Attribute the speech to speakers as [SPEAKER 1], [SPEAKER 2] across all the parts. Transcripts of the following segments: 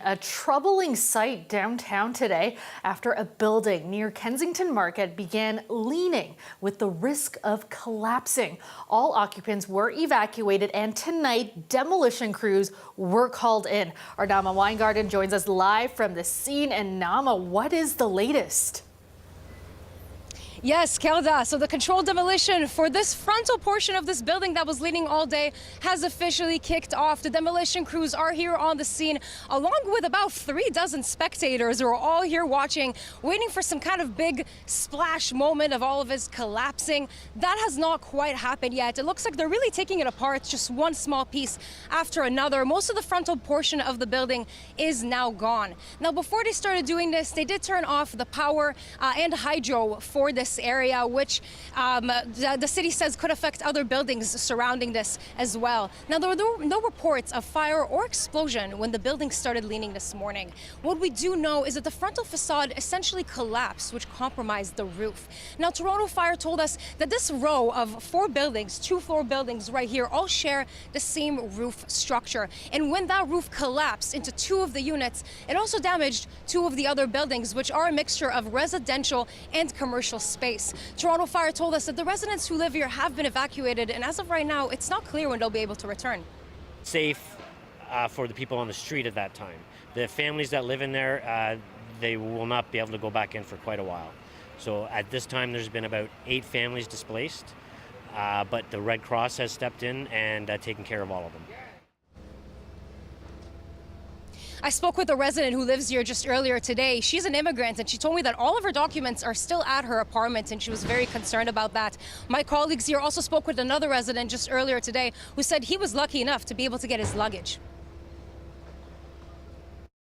[SPEAKER 1] A troubling sight downtown today after a building near Kensington Market began leaning with the risk of collapsing. All occupants were evacuated and tonight demolition crews were called in. Our Nama Weingarten joins us live from the scene. And Nama, what is the latest?
[SPEAKER 2] Yes, Kelda. So the controlled demolition for this frontal portion of this building that was leaning all day has officially kicked off. The demolition crews are here on the scene, along with about 36 spectators who are all here watching, waiting for some kind of big splash moment of all of this collapsing. That has not quite happened yet. It looks like they're really taking it apart, just one small piece after another. Most of the frontal portion of the building is now gone. Now, before they started doing this, they did turn off the power and hydro for this area, which the city says could affect other buildings surrounding this as well. Now, there were no reports of fire or explosion when the building started leaning this morning. What we do know is that the frontal facade essentially collapsed, which compromised the roof. Now, Toronto Fire told us that this row of 4 buildings, 2-floor buildings right here, all share the same roof structure. And when that roof collapsed into 2 of the units, it also damaged 2 of the other buildings, which are a mixture of residential and commercial space. Toronto Fire told us that the residents who live here have been evacuated, and as of right now, it's not clear when they'll be able to return.
[SPEAKER 3] Safe for the people on the street at that time. The families that live in there, they will not be able to go back in for quite a while. So at this time, there's been about 8 families displaced, but the Red Cross has stepped in and taken care of all of them.
[SPEAKER 2] I spoke with a resident who lives here just earlier today. She's an immigrant, and she told me that all of her documents are still at her apartment, and she was very concerned about that. My colleagues here also spoke with another resident just earlier today who said he was lucky enough to be able to get his luggage.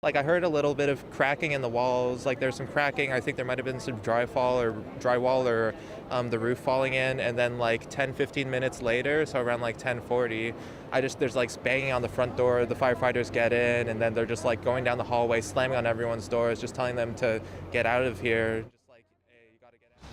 [SPEAKER 4] I heard a little bit of cracking in the walls, there's some cracking. I think there might have been some drywall or the roof falling in, and then 10-15 minutes later, so around 10:40, there's banging on the front door. The firefighters get in, and then they're just going down the hallway, slamming on everyone's doors, just telling them to get out of here. Hey, you gotta get out.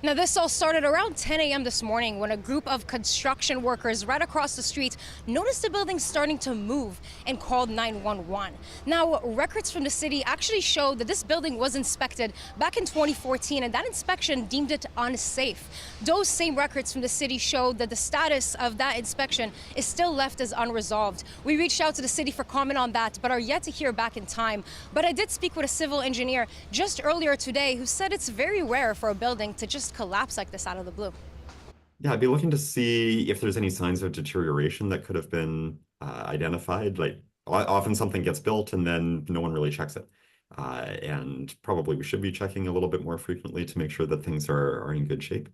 [SPEAKER 2] Now, this all started around 10 a.m. this morning when a group of construction workers right across the street noticed the building starting to move and called 911. Now, records from the city actually showed that this building was inspected back in 2014, and that inspection deemed it unsafe. Those same records from the city showed that the status of that inspection is still left as unresolved. We reached out to the city for comment on that, but are yet to hear back in time. But I did speak with a civil engineer just earlier today who said it's very rare for a building to just collapse like this out of the blue.
[SPEAKER 5] Yeah, I'd be looking to see if there's any signs of deterioration that could have been identified. Often something gets built and then no one really checks it. And probably we should be checking a little bit more frequently to make sure that things are in good shape.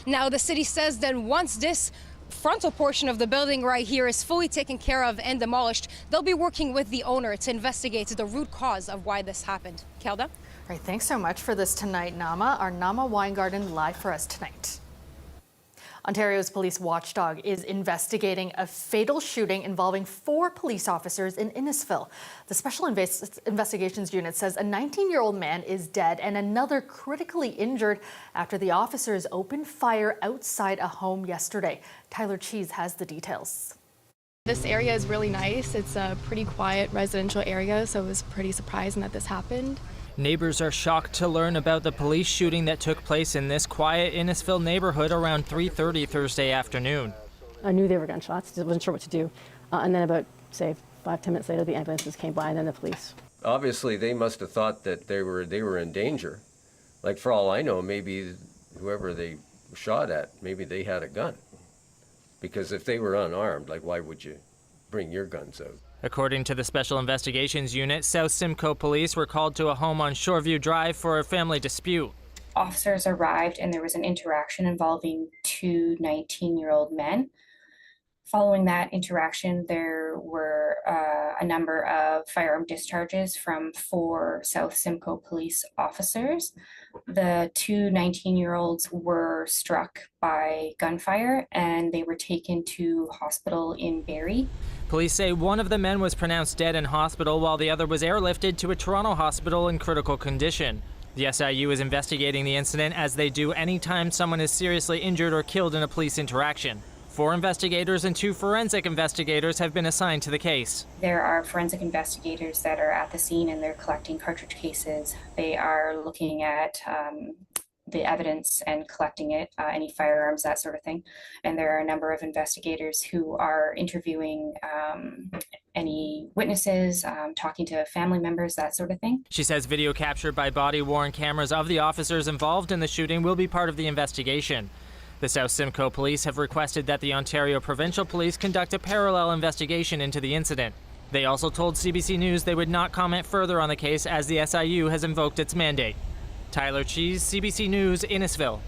[SPEAKER 2] Now, the city says that once this frontal portion of the building right here is fully taken care of and demolished, they'll be working with the owner to investigate the root cause of why this happened. Kelda?
[SPEAKER 1] All right, thanks so much for this tonight, Nama. Our Nama Weingarten live for us tonight. Ontario's police watchdog is investigating a fatal shooting involving 4 police officers in Innisville. The Special Investigations Unit says a 19-year-old man is dead and another critically injured after the officers opened fire outside a home yesterday. Tyler Cheese has the details.
[SPEAKER 6] This area is really nice. It's a pretty quiet residential area, so it was pretty surprising that this happened.
[SPEAKER 7] Neighbors are shocked to learn about the police shooting that took place in this quiet Innisville neighborhood around 3:30 Thursday afternoon.
[SPEAKER 8] I knew they were gunshots, just wasn't sure what to do. And then about, say, 5-10 minutes later, the ambulances came by and then the police.
[SPEAKER 9] Obviously, they must have thought that they were in danger. For all I know, maybe whoever they shot at, maybe they had a gun. Because if they were unarmed, why would you bring your guns out?
[SPEAKER 7] According to the Special Investigations Unit, South Simcoe police were called to a home on Shoreview Drive for a family dispute.
[SPEAKER 10] Officers arrived and there was an interaction involving 2 19-year-old men. Following that interaction, there were a number of firearm discharges from 4 South Simcoe police officers. The 2 19-year-olds were struck by gunfire and they were taken to hospital in Barrie.
[SPEAKER 7] Police say one of the men was pronounced dead in hospital while the other was airlifted to a Toronto hospital in critical condition. The SIU is investigating the incident as they do anytime someone is seriously injured or killed in a police interaction. 4 investigators and 2 forensic investigators have been assigned to the case.
[SPEAKER 10] There are forensic investigators that are at the scene and they're collecting cartridge cases. They are looking at the evidence and collecting it, any firearms, that sort of thing. And there are a number of investigators who are interviewing any witnesses, talking to family members, that sort of thing.
[SPEAKER 7] She says video captured by body-worn cameras of the officers involved in the shooting will be part of the investigation. The South Simcoe Police have requested that the Ontario Provincial Police conduct a parallel investigation into the incident. They also told CBC News they would not comment further on the case as the SIU has invoked its mandate. Tyler Cheese, CBC News, Innisville.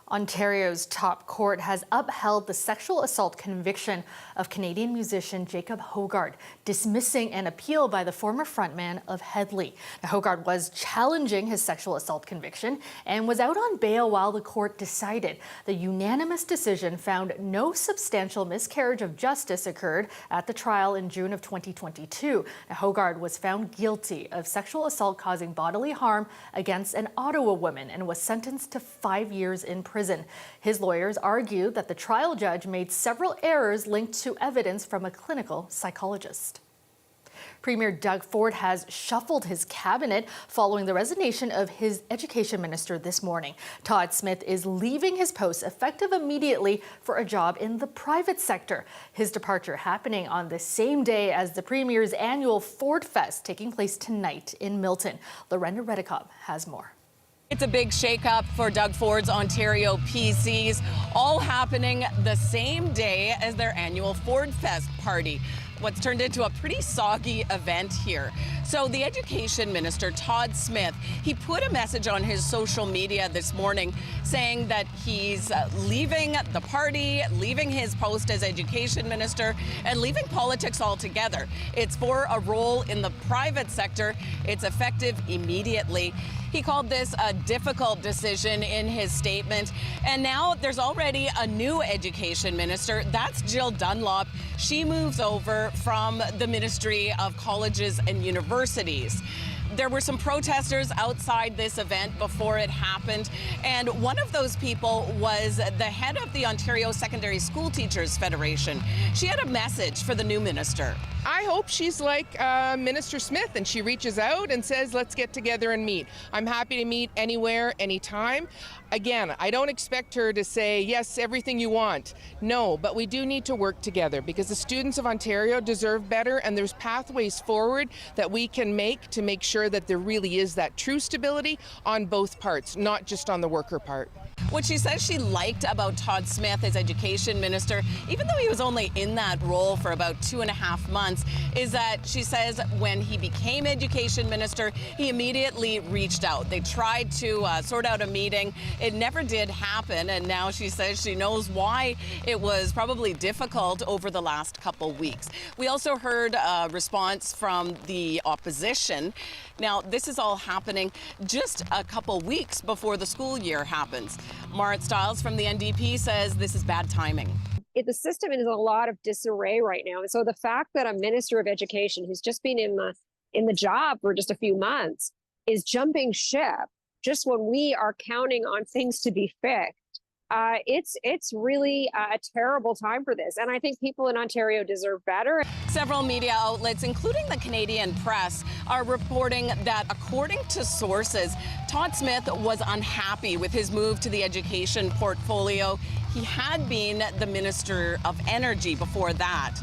[SPEAKER 1] Ontario's top court has upheld the sexual assault conviction of Canadian musician Jacob Hogard, dismissing an appeal by the former frontman of Headley. Now, Hogard was challenging his sexual assault conviction and was out on bail while the court decided. The unanimous decision found no substantial miscarriage of justice occurred at the trial in June of 2022. Now, Hogard was found guilty of sexual assault causing bodily harm against an Ottawa woman and was sentenced to 5 years in prison. His lawyers argue that the trial judge made several errors linked to evidence from a clinical psychologist. Premier Doug Ford has shuffled his cabinet following the resignation of his education minister this morning. Todd Smith is leaving his post effective immediately for a job in the private sector. His departure happening on the same day as the Premier's annual Ford Fest taking place tonight in Milton. Lorenda Redekop has more.
[SPEAKER 11] It's a big shakeup for Doug Ford's Ontario PCs, all happening the same day as their annual Ford Fest party. What's turned into a pretty soggy event here. So the education minister, Todd Smith, he put a message on his social media this morning saying that he's leaving the party, leaving his post as education minister, and leaving politics altogether. It's for a role in the private sector. It's effective immediately. He called this a difficult decision in his statement. And now there's already a new education minister. That's Jill Dunlop. She moves over from the Ministry of Colleges and Universities. There were some protesters outside this event before it happened, and one of those people was the head of the Ontario Secondary School Teachers Federation. She had a message for the new minister.
[SPEAKER 12] I hope she's like Minister Smith and she reaches out and says, let's get together and meet. I'm happy to meet anywhere, anytime. Again, I don't expect her to say, yes, everything you want. No, but we do need to work together because the students of Ontario deserve better, and there's pathways forward that we can make to make sure that there really is that true stability on both parts, not just on the worker part.
[SPEAKER 11] What she says she liked about Todd Smith as education minister, even though he was only in that role for about 2.5 months, is that she says when he became education minister, he immediately reached out. They tried to sort out a meeting. It never did happen, and now she says she knows why it was probably difficult over the last couple weeks. We also heard a response from the opposition. Now, this is all happening just a couple weeks before the school year happens. Marit Stiles from the NDP says this is bad timing.
[SPEAKER 13] The system is in a lot of disarray right now. And so the fact that a minister of education who's just been in the job for just a few months is jumping ship just when we are counting on things to be fixed, it's really a terrible time for this. And I think people in Ontario deserve better.
[SPEAKER 11] Several media outlets, including the Canadian Press, are reporting that, according to sources, Todd Smith was unhappy with his move to the education portfolio. He had been the Minister of Energy before that.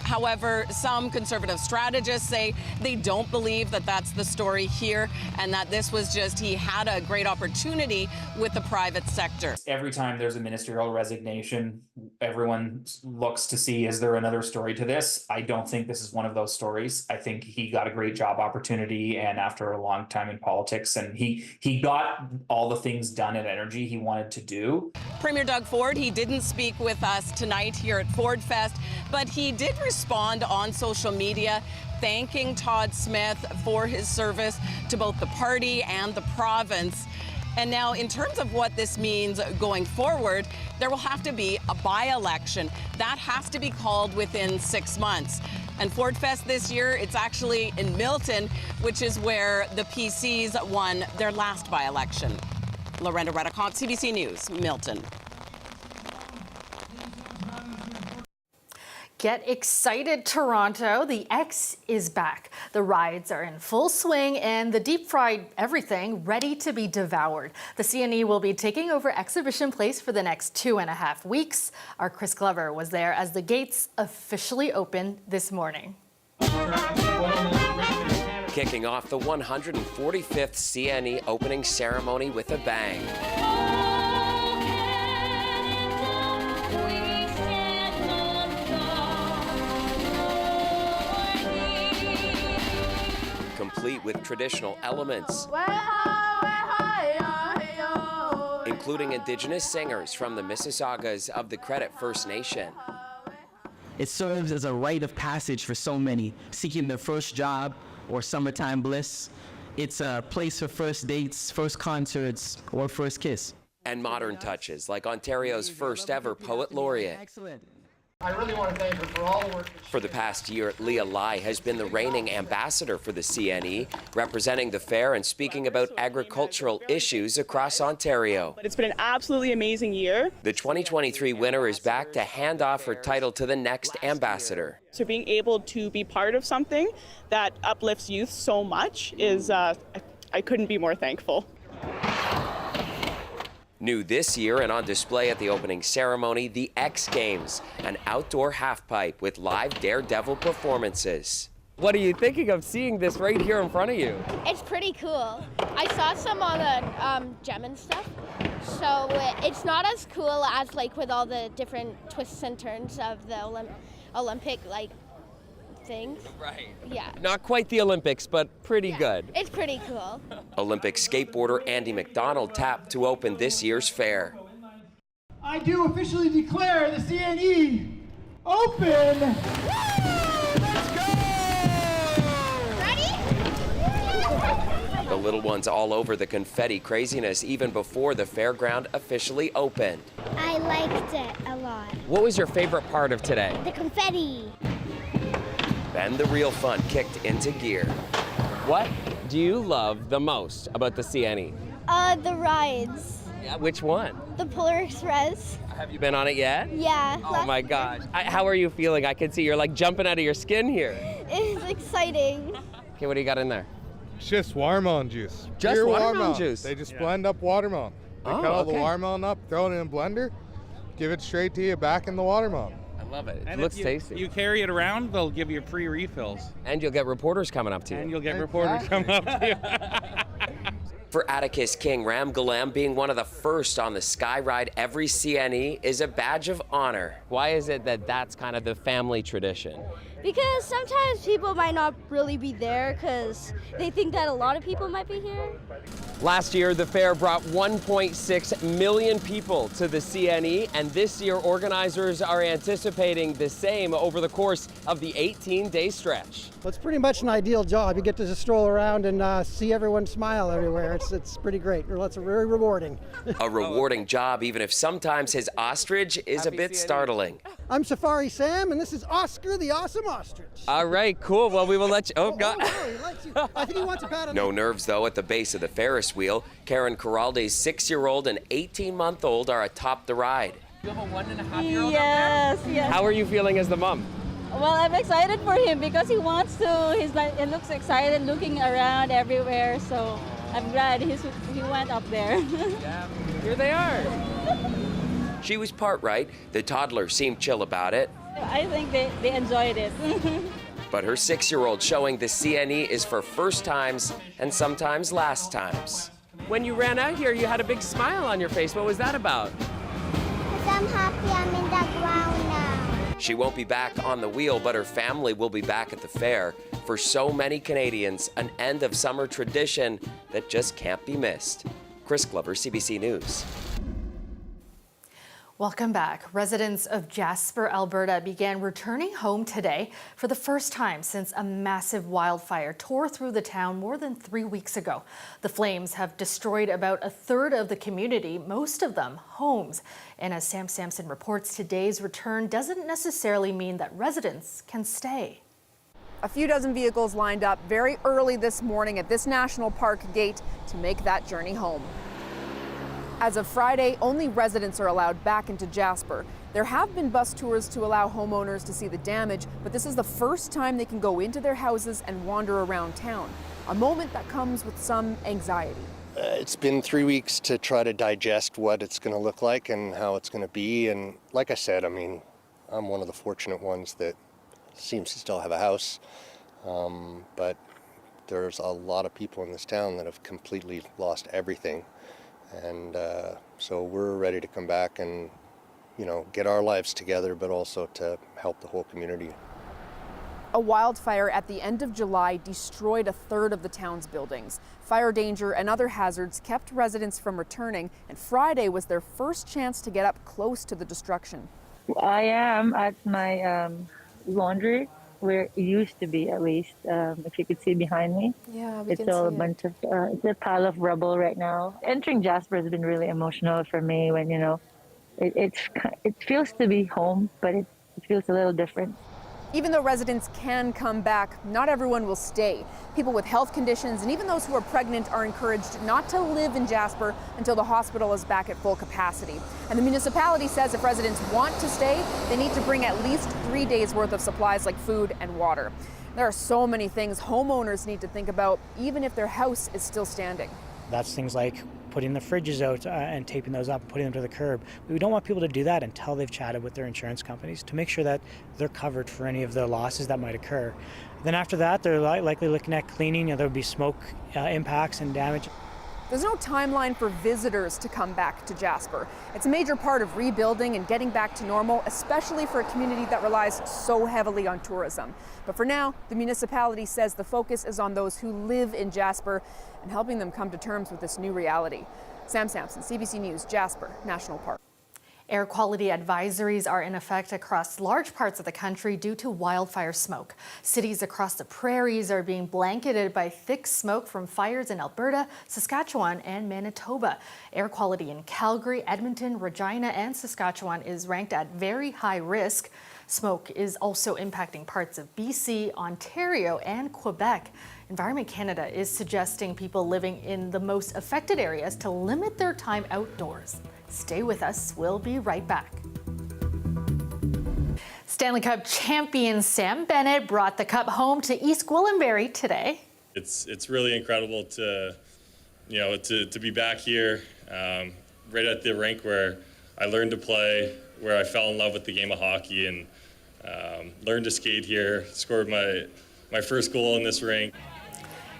[SPEAKER 11] However, some conservative strategists say they don't believe that that's the story here and that this was just he had a great opportunity with the private sector.
[SPEAKER 14] Every time there's a ministerial resignation, everyone looks to see, is there another story to this? I don't think this is one of those stories. I think he got a great job opportunity, and after a long time in politics, and he got all the things done in energy he wanted to do.
[SPEAKER 11] Premier Doug Ford, he didn't speak with us tonight here at Ford Fest, but he did respond on social media thanking Todd Smith for his service to both the party and the province. And now, in terms of what this means going forward, there will have to be a by-election. That has to be called within 6 months. And Ford Fest this year, it's actually in Milton, which is where the PCs won their last by-election. Lorenda Redekop, CBC News, Milton.
[SPEAKER 1] Get excited, Toronto. The X is back. The rides are in full swing and the deep fried everything ready to be devoured. The CNE will be taking over Exhibition Place for the next 2.5 weeks. Our Chris Glover was there as the gates officially opened this morning.
[SPEAKER 15] Kicking off the 145th CNE opening ceremony with a bang. Complete with traditional elements, including Indigenous singers from the Mississaugas of the Credit First Nation.
[SPEAKER 16] It serves as a rite of passage for so many seeking their first job or summertime bliss. It's a place for first dates, first concerts, or first kiss.
[SPEAKER 15] And modern touches like Ontario's first ever Poet Laureate.
[SPEAKER 16] Excellent.
[SPEAKER 17] I really want to thank her for all the work.
[SPEAKER 15] For the past year, Leah Lai has been the reigning ambassador for the CNE, representing the fair and speaking about agricultural issues across Ontario.
[SPEAKER 18] But it's been an absolutely amazing year.
[SPEAKER 15] The 2023 winner is back to hand off her title to the next ambassador.
[SPEAKER 18] So being able to be part of something that uplifts youth so much is, I couldn't be more thankful.
[SPEAKER 15] New this year and on display at the opening ceremony, the X Games, an outdoor halfpipe with live daredevil performances. What are you thinking of seeing this right here in front of you?
[SPEAKER 19] It's pretty cool. I saw some on the gem and stuff, so it's not as cool as like with all the different twists and turns of the Olympic like things.
[SPEAKER 15] Right.
[SPEAKER 19] Yeah.
[SPEAKER 15] Not quite the Olympics, but pretty good.
[SPEAKER 19] It's pretty cool.
[SPEAKER 15] Olympic skateboarder Andy McDonald tapped to open this year's fair.
[SPEAKER 17] I do officially declare the CNE open.
[SPEAKER 15] Let's go!
[SPEAKER 19] Ready?
[SPEAKER 15] The little ones all over the confetti craziness even before the fairground officially opened.
[SPEAKER 19] I liked it a lot.
[SPEAKER 15] What was your favorite part of today?
[SPEAKER 19] The confetti.
[SPEAKER 15] Then the real fun kicked into gear. What do you love the most about the CNE?
[SPEAKER 19] The rides.
[SPEAKER 15] Yeah, which one?
[SPEAKER 19] The Polar Express.
[SPEAKER 15] Have you been on it yet?
[SPEAKER 19] Yeah.
[SPEAKER 15] Oh my gosh. How are you feeling? I can see you're like jumping out of your skin here.
[SPEAKER 19] It's exciting.
[SPEAKER 15] Okay, what do you got in there?
[SPEAKER 20] It's just watermelon juice.
[SPEAKER 15] Just
[SPEAKER 20] Pure
[SPEAKER 15] watermelon juice?
[SPEAKER 20] They just blend up watermelon. They cut all the watermelon up, throw it in a blender, give it straight to you back in the watermelon.
[SPEAKER 15] I love it.
[SPEAKER 21] And
[SPEAKER 15] It looks
[SPEAKER 21] if
[SPEAKER 15] tasty.
[SPEAKER 21] You carry it around, they'll give you free refills.
[SPEAKER 15] And you'll get reporters coming up to you.
[SPEAKER 21] And you'll get reporters coming up to you.
[SPEAKER 15] For Atticus King, Ramgalam being one of the first on the Sky Ride every CNE is a badge of honor. Why is it that that's kind of the family tradition?
[SPEAKER 19] Because sometimes people might not really be there because they think that a lot of people might be here.
[SPEAKER 15] Last year, the fair brought 1.6 million people to the CNE, and this year, organizers are anticipating the same over the course of the 18-day stretch.
[SPEAKER 22] Well, it's pretty much an ideal job. You get to just stroll around and see everyone smile everywhere. It's pretty great. It's very rewarding.
[SPEAKER 15] A rewarding job, even if sometimes his ostrich is a bit startling.
[SPEAKER 22] I'm Safari Sam, and this is Oscar the Awesome Ostrich.
[SPEAKER 15] All right, cool. Well, we will let you. Oh, God.
[SPEAKER 22] No, he likes you. I think he wants a pat on
[SPEAKER 15] No nerves, though, at the base of the Ferris wheel. Karen Corralde's 6-year-old and 18-month-old are atop the ride.
[SPEAKER 23] You have a 1.5-year-old Yes.
[SPEAKER 15] How are you feeling as the mom?
[SPEAKER 23] Well, I'm excited for him because he wants to. He looks excited looking around everywhere. So I'm glad he went up there.
[SPEAKER 15] Yeah, here they are. She was part right. The toddler seemed chill about it.
[SPEAKER 23] I think they enjoyed it.
[SPEAKER 15] But her 6-year-old showing the CNE is for first times and sometimes last times. When you ran out here, you had a big smile on your face. What was that about?
[SPEAKER 19] Because I'm happy I'm in the ground now.
[SPEAKER 15] She won't be back on the wheel, but her family will be back at the fair. For so many Canadians, an end of summer tradition that just can't be missed. Chris Glover, CBC News.
[SPEAKER 1] Welcome back. Residents of Jasper, Alberta began returning home today for the first time since a massive wildfire tore through the town more than 3 weeks ago. The flames have destroyed about a third of the community, most of them homes. And as Sam Sampson reports, today's return doesn't necessarily mean that residents can stay.
[SPEAKER 24] A few dozen vehicles lined up very early this morning at this national park gate to make that journey home. As of Friday, only residents are allowed back into Jasper. There have been bus tours to allow homeowners to see the damage, but this is the first time they can go into their houses and wander around town, a moment that comes with some anxiety.
[SPEAKER 2] It's been 3 weeks to try to digest what it's going to look like and how it's going to be. And like I said, I mean, I'm one of the fortunate ones that seems to still have a house. But there's a lot of people in this town that have completely lost everything. And so we're ready to come back and, you know, get our lives together, but also to help the whole community.
[SPEAKER 24] A wildfire at the end of July destroyed a third of the town's buildings. Fire danger and other hazards kept residents from returning, and Friday was their first chance to get up close to the destruction.
[SPEAKER 3] I am at my laundry, where it used to be, at least, if you could see behind me.
[SPEAKER 24] Yeah,
[SPEAKER 3] it's all a bunch of, it's a pile of rubble right now. Entering Jasper has been really emotional for me when, you know, it feels to be home, but it feels a little different.
[SPEAKER 24] Even though residents can come back, not everyone will stay. People with health conditions and even those who are pregnant are encouraged not to live in Jasper until the hospital is back at full capacity. And the municipality says if residents want to stay, they need to bring at least 3 days worth of supplies like food and water. There are so many things homeowners need to think about, even if their house is still standing.
[SPEAKER 4] That's things like putting the fridges out and taping those up and putting them to the curb. We don't want people to do that until they've chatted with their insurance companies to make sure that they're covered for any of the losses that might occur. Then after that, they're likely looking at cleaning. There would be smoke impacts and damage.
[SPEAKER 24] There's no timeline for visitors to come back to Jasper. It's a major part of rebuilding and getting back to normal, especially for a community that relies so heavily on tourism. But for now, the municipality says the focus is on those who live in Jasper and helping them come to terms with this new reality. Sam Sampson, CBC News, Jasper National Park.
[SPEAKER 1] Air quality advisories are in effect across large parts of the country due to wildfire smoke. Cities across the prairies are being blanketed by thick smoke from fires in Alberta, Saskatchewan, and Manitoba. Air quality in Calgary, Edmonton, Regina, and Saskatchewan is ranked at very high risk. Smoke is also impacting parts of BC, Ontario, and Quebec. Environment Canada is suggesting people living in the most affected areas to limit their time outdoors. Stay with us. We'll be right back. Stanley Cup champion Sam Bennett brought the cup home to East Gwillimbury today.
[SPEAKER 5] It's really incredible to be back here, right at the rink where I learned to play, where I fell in love with the game of hockey, and learned to skate here. Scored my first goal in this rink.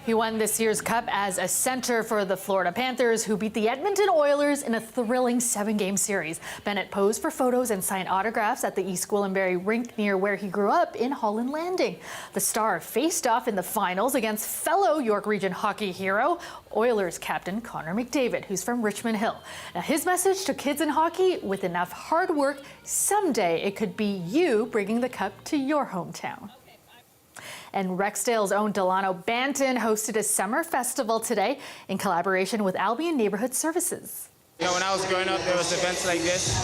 [SPEAKER 1] He won this year's cup as a center for the Florida Panthers, who beat the Edmonton Oilers in a thrilling 7-game series. Bennett posed for photos and signed autographs at the East Gwillimbury rink near where he grew up in Holland Landing. The Star faced off in the finals against fellow York Region hockey hero, Oilers captain Connor McDavid, who's from Richmond Hill. Now, his message to kids in hockey: with enough hard work, someday it could be you bringing the cup to your hometown. And Rexdale's own Delano Banton hosted a summer festival today in collaboration with Albion Neighborhood Services.
[SPEAKER 25] You know, when I was growing up, there was events like this,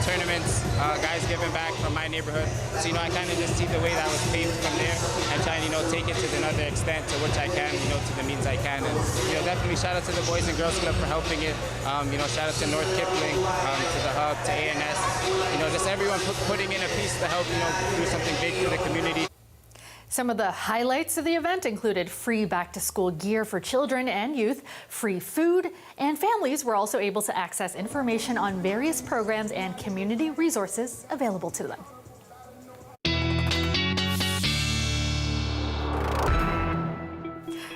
[SPEAKER 25] tournaments, guys giving back from my neighborhood. So, I kind of just see the way that was paved from there and try and, take it to another extent to which I can, to the means I can. And, definitely shout out to the Boys and Girls Club for helping it. Shout out to North Kipling, to the Hub, to ANS. Just everyone putting in a piece to help, do something big for the community.
[SPEAKER 1] Some of the highlights of the event included free back-to-school gear for children and youth, free food, and families were also able to access information on various programs and community resources available to them.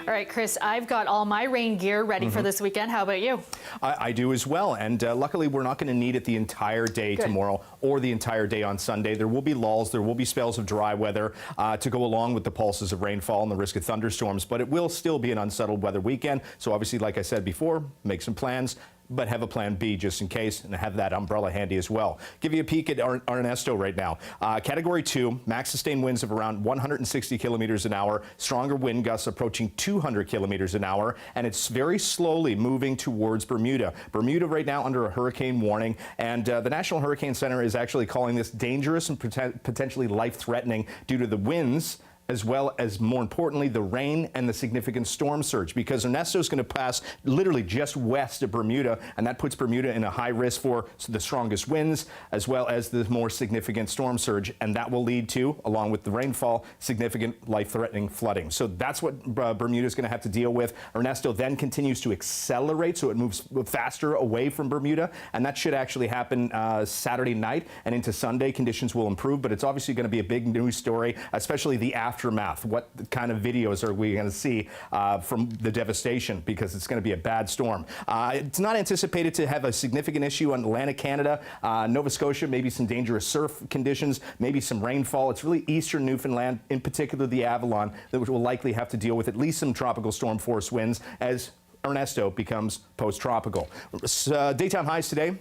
[SPEAKER 1] All right, Chris, I've got all my rain gear ready for this weekend. How about you?
[SPEAKER 26] I do as well, and luckily we're not going to need it the entire day tomorrow or the entire day on Sunday. There will be lulls, there will be spells of dry weather to go along with the pulses of rainfall and the risk of thunderstorms, but it will still be an unsettled weather weekend. So obviously, like I said before, make some plans, but have a plan B just in case, and have that umbrella handy as well. Give you a peek at Ernesto right now. Category 2, max sustained winds of around 160 kilometers an hour, stronger wind gusts approaching 200 kilometers an hour, and it's very slowly moving towards Bermuda. Bermuda right now under a hurricane warning, and the National Hurricane Center is actually calling this dangerous and potentially life-threatening due to the winds as well as, more importantly, the rain and the significant storm surge, because Ernesto is going to pass literally just west of Bermuda, and that puts Bermuda in a high risk for the strongest winds as well as the more significant storm surge, and that will lead to, along with the rainfall, significant life-threatening flooding. So that's what Bermuda is going to have to deal with. Ernesto then continues to accelerate, so it moves faster away from Bermuda, and that should actually happen Saturday night, and into Sunday conditions will improve, but it's obviously going to be a big news story, especially the aftermath. What kind of videos are we going to see from the devastation, because it's going to be a bad storm. It's not anticipated to have a significant issue on Atlantic Canada, Nova Scotia, maybe some dangerous surf conditions, maybe some rainfall. It's really eastern Newfoundland, in particular the Avalon, that will likely have to deal with at least some tropical storm force winds as Ernesto becomes post-tropical. Daytime highs today.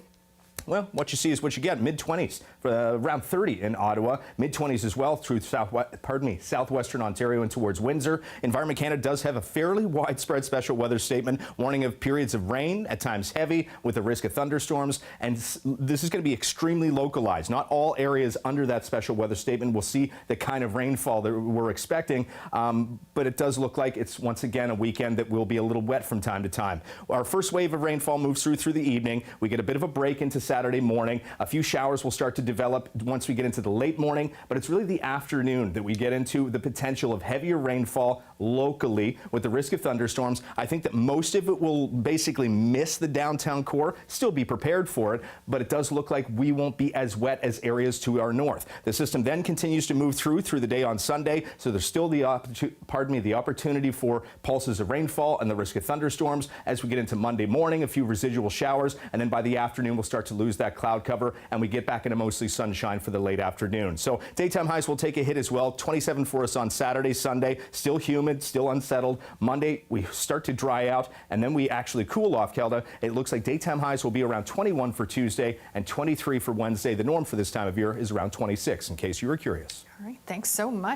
[SPEAKER 26] Well, what you see is what you get. Mid-20s, around 30 in Ottawa. Mid-20s as well through southwestern Ontario and towards Windsor. Environment Canada does have a fairly widespread special weather statement, warning of periods of rain, at times heavy, with a risk of thunderstorms. And this is going to be extremely localized. Not all areas under that special weather statement will see the kind of rainfall that we're expecting. But it does look like it's, once again, a weekend that will be a little wet from time to time. Our first wave of rainfall moves through the evening. We get a bit of a break into Saturday morning. A few showers will start to develop once we get into the late morning, but it's really the afternoon that we get into the potential of heavier rainfall locally with the risk of thunderstorms. I think that most of it will basically miss the downtown core, still be prepared for it, but it does look like we won't be as wet as areas to our north. The system then continues to move through the day on Sunday, so there's still the opportunity for pulses of rainfall and the risk of thunderstorms. As we get into Monday morning, a few residual showers, and then by the afternoon we'll start to lose that cloud cover, and we get back into mostly sunshine for the late afternoon. So daytime highs will take a hit as well. 27 for us on Saturday, Sunday, still humid, still unsettled. Monday, we start to dry out, and then we actually cool off, Kelda. It looks like daytime highs will be around 21 for Tuesday and 23 for Wednesday. The norm for this time of year is around 26, in case you were curious.
[SPEAKER 1] All right, thanks so much.